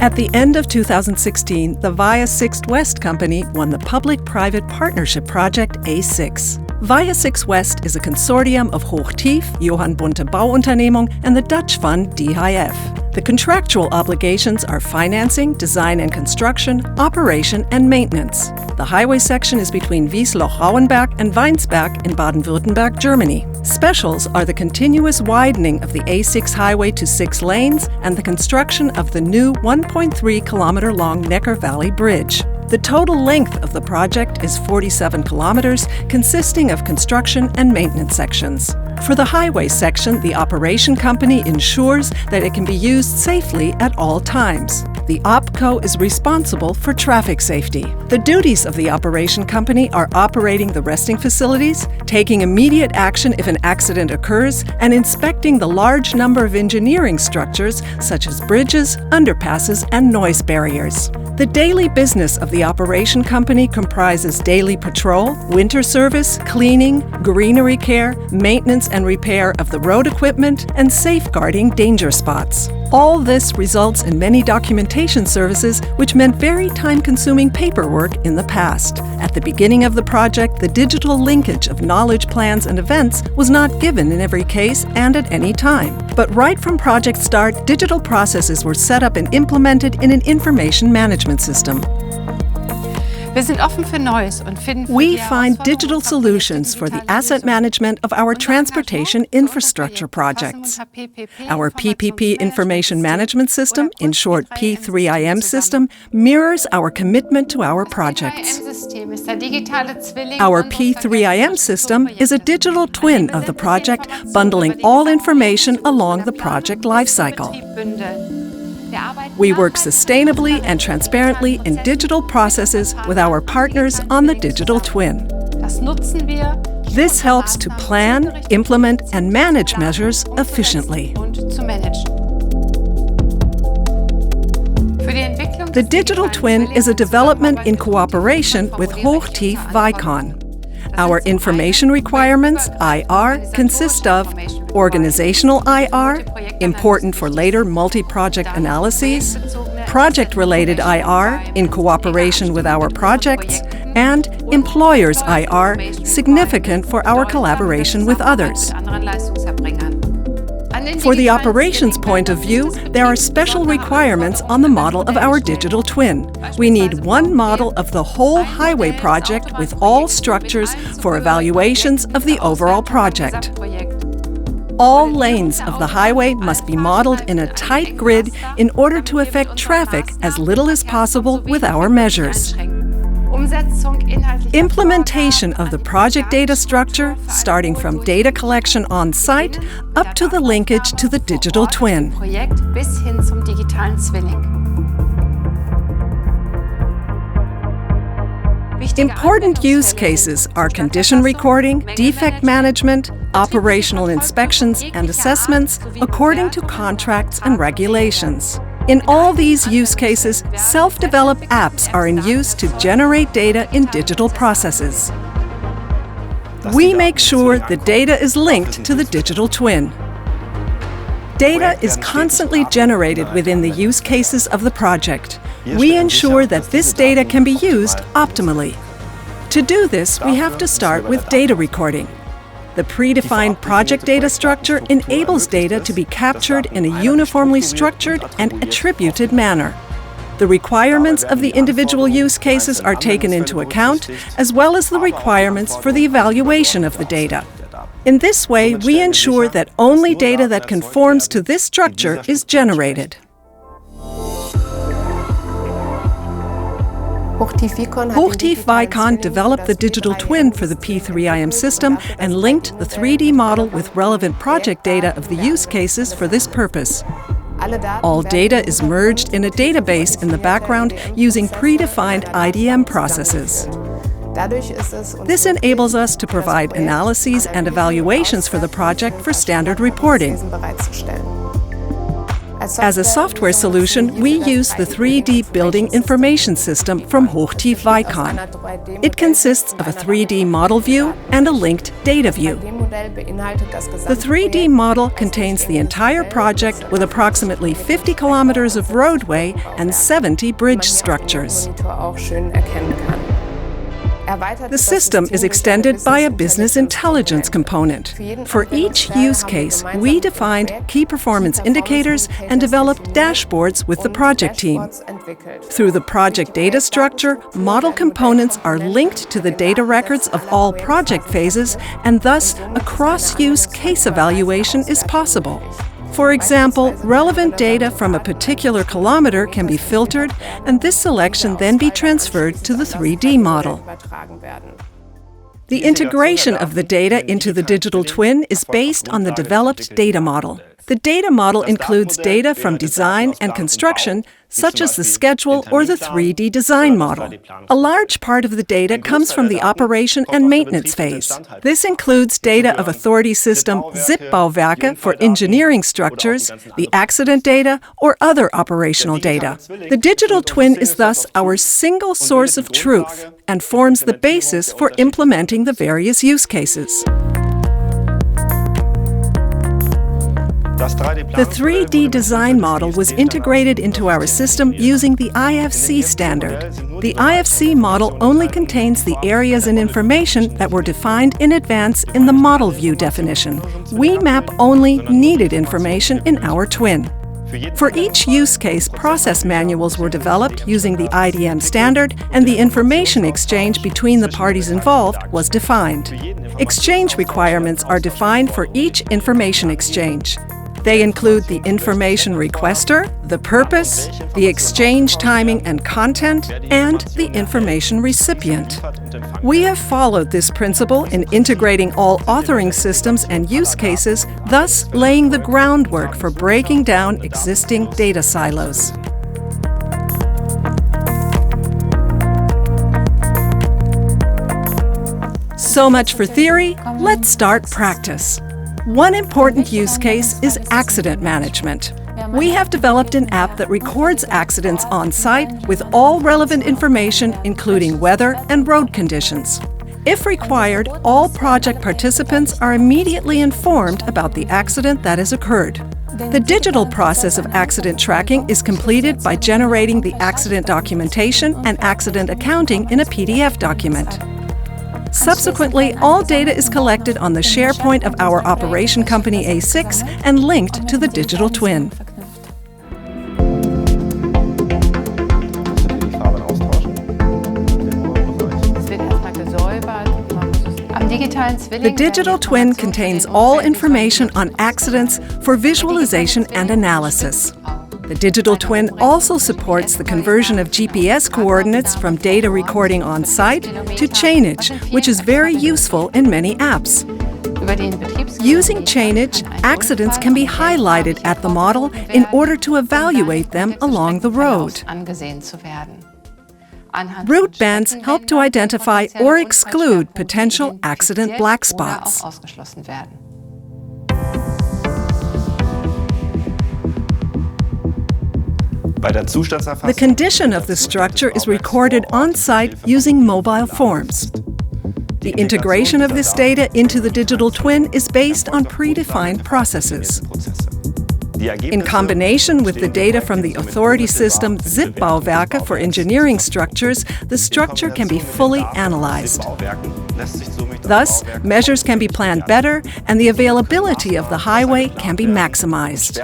At the end of 2016, the Via 6 West company won the Public-Private Partnership Project A6. Via 6 West is a consortium of Hochtief, Johann Bunte Bauunternehmung, and the Dutch fund DHIF. The contractual obligations are financing, design and construction, operation and maintenance. The highway section is between Wiesloch-Rauenberg and Weinsberg in Baden-Württemberg, Germany. Specials are the continuous widening of the A6 highway to 6 lanes and the construction of the new 1.3-kilometer-long Neckar Valley Bridge. The total length of the project is 47 kilometers, consisting of construction and maintenance sections. For the highway section, the operation company ensures that it can be used safely at all times. The OPCO is responsible for traffic safety. The duties of the operation company are operating the resting facilities, taking immediate action if an accident occurs, and inspecting the large number of engineering structures such as bridges, underpasses, and noise barriers. The daily business of the operation company comprises daily patrol, winter service, cleaning, greenery care, maintenance and repair of the road equipment, and safeguarding danger spots. All this results in many documentation services, which meant very time-consuming paperwork in the past. At the beginning of the project, the digital linkage of knowledge plans and events was not given in every case and at any time. But right from project start, digital processes were set up and implemented in an information management system. We find digital solutions for the asset management of our transportation infrastructure projects. Our PPP information management system, in short P3IM system, mirrors our commitment to our projects. Our P3IM system is a digital twin of the project, bundling all information along the project lifecycle. We work sustainably and transparently in digital processes with our partners on the digital twin. This helps to plan, implement, and manage measures efficiently. The digital twin is a development in cooperation with Hochtief Vicon. Our information requirements, IR, consist of organizational IR, important for later multi-project analyses, project-related IR, in cooperation with our projects, and employers IR, significant for our collaboration with others. For the operations point of view, there are special requirements on the model of our digital twin. We need one model of the whole highway project with all structures for evaluations of the overall project. All lanes of the highway must be modeled in a tight grid in order to affect traffic as little as possible with our measures. Implementation of the project data structure, starting from data collection on site up to the linkage to the digital twin. Important use cases are condition recording, defect management, operational inspections and assessments according to contracts and regulations. In all these use cases, self-developed apps are in use to generate data in digital processes. We make sure the data is linked to the digital twin. Data is constantly generated within the use cases of the project. We ensure that this data can be used optimally. To do this, we have to start with data recording. The predefined project data structure enables data to be captured in a uniformly structured and attributed manner. The requirements of the individual use cases are taken into account, as well as the requirements for the evaluation of the data. In this way, we ensure that only data that conforms to this structure is generated. Hochtief Vicon developed the digital twin for the P3IM system and linked the 3D model with relevant project data of the use cases for this purpose. All data is merged in a database in the background using predefined IDM processes. This enables us to provide analyses and evaluations for the project for standard reporting. As a software solution, we use the 3D Building Information System from Hochtief Vicon. It consists of a 3D model view and a linked data view. The 3D model contains the entire project with approximately 50 kilometers of roadway and 70 bridge structures. The system is extended by a business intelligence component. For each use case, we defined key performance indicators and developed dashboards with the project team. Through the project data structure, model components are linked to the data records of all project phases, and thus a cross-use case evaluation is possible. For example, relevant data from a particular kilometer can be filtered, and this selection then be transferred to the 3D model. The integration of the data into the digital twin is based on the developed data model. The data model includes data from design and construction, such as the schedule or the 3D design model. A large part of the data comes from the operation and maintenance phase. This includes data of authority system ZIP-Bauwerke for engineering structures, the accident data, or other operational data. The digital twin is thus our single source of truth and forms the basis for implementing the various use cases. The 3D design model was integrated into our system using the IFC standard. The IFC model only contains the areas and information that were defined in advance in the model view definition. We map only needed information in our twin. For each use case, process manuals were developed using the IDM standard, and the information exchange between the parties involved was defined. Exchange requirements are defined for each information exchange. They include the information requester, the purpose, the exchange timing and content, and the information recipient. We have followed this principle in integrating all authoring systems and use cases, thus laying the groundwork for breaking down existing data silos. So much for theory, let's start practice. One important use case is accident management. We have developed an app that records accidents on site with all relevant information, including weather and road conditions. If required, all project participants are immediately informed about the accident that has occurred. The digital process of accident tracking is completed by generating the accident documentation and accident accounting in a PDF document. Subsequently, all data is collected on the SharePoint of our operation company A6 and linked to the digital twin. The digital twin contains all information on accidents for visualization and analysis. The digital twin also supports the conversion of GPS coordinates from data recording on site to chainage, which is very useful in many apps. Using chainage, accidents can be highlighted at the model in order to evaluate them along the road. Route bands help to identify or exclude potential accident black spots. The condition of the structure is recorded on-site using mobile forms. The integration of this data into the digital twin is based on predefined processes. In combination with the data from the authority system ZIP-Bauwerke for engineering structures, the structure can be fully analyzed. Thus, measures can be planned better and the availability of the highway can be maximized.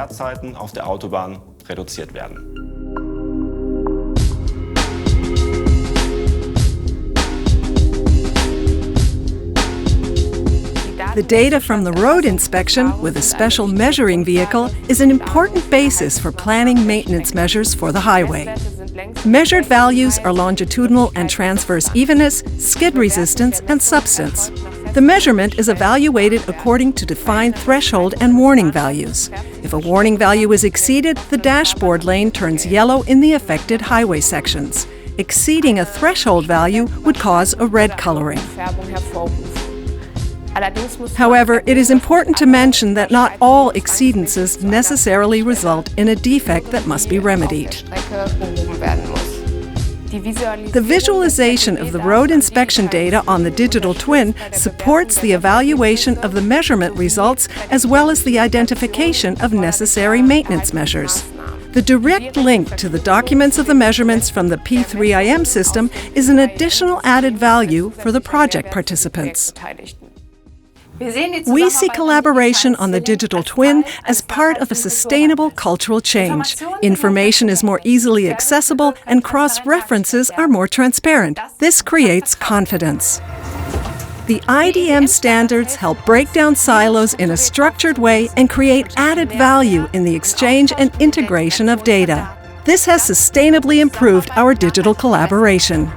The data from the road inspection with a special measuring vehicle is an important basis for planning maintenance measures for the highway. Measured values are longitudinal and transverse evenness, skid resistance, and substance. The measurement is evaluated according to defined threshold and warning values. If a warning value is exceeded, the dashboard lane turns yellow in the affected highway sections. Exceeding a threshold value would cause a red coloring. However, it is important to mention that not all exceedances necessarily result in a defect that must be remedied. The visualization of the road inspection data on the digital twin supports the evaluation of the measurement results as well as the identification of necessary maintenance measures. The direct link to the documents of the measurements from the P3IM system is an additional added value for the project participants. We see collaboration on the digital twin as part of a sustainable cultural change. Information is more easily accessible and cross-references are more transparent. This creates confidence. The IDM standards help break down silos in a structured way and create added value in the exchange and integration of data. This has sustainably improved our digital collaboration.